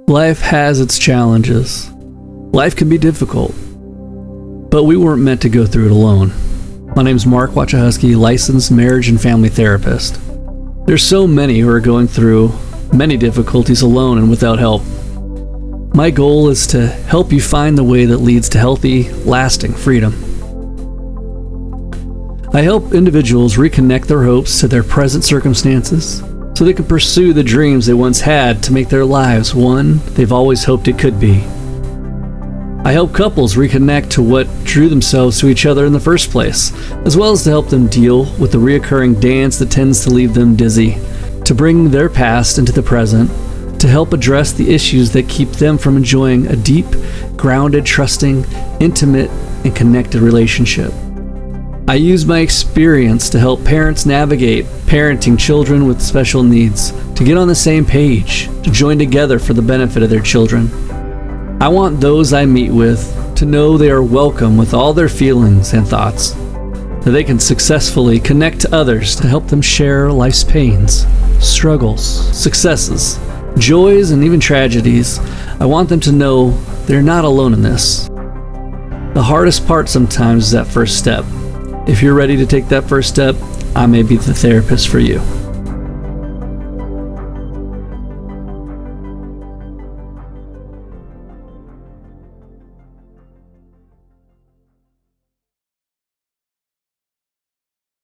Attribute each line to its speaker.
Speaker 1: Life has its challenges. Life can be difficult, but we weren't meant to go through it alone. My name's Mark Wojciechowski, licensed marriage and family therapist. There's so many who are going through many difficulties alone and without help. My goal is to help you find the way that leads to healthy, lasting freedom. I help individuals reconnect their hopes to their present circumstances so they can pursue the dreams they once had to make their lives one they've always hoped it could be. I help couples reconnect to what drew themselves to each other in the first place, as well as to help them deal with the reoccurring dance that tends to leave them dizzy, to bring their past into the present, to help address the issues that keep them from enjoying a deep, grounded, trusting, intimate, and connected relationship. I use my experience to help parents navigate parenting children with special needs, to get on the same page, to join together for the benefit of their children. I want those I meet with to know they are welcome with all their feelings and thoughts, that they can successfully connect to others to help them share life's pains, struggles, successes, joys, and even tragedies. I want them to know they're not alone in this. The hardest part sometimes is that first step. If you're ready to take that first step, I may be the therapist for you.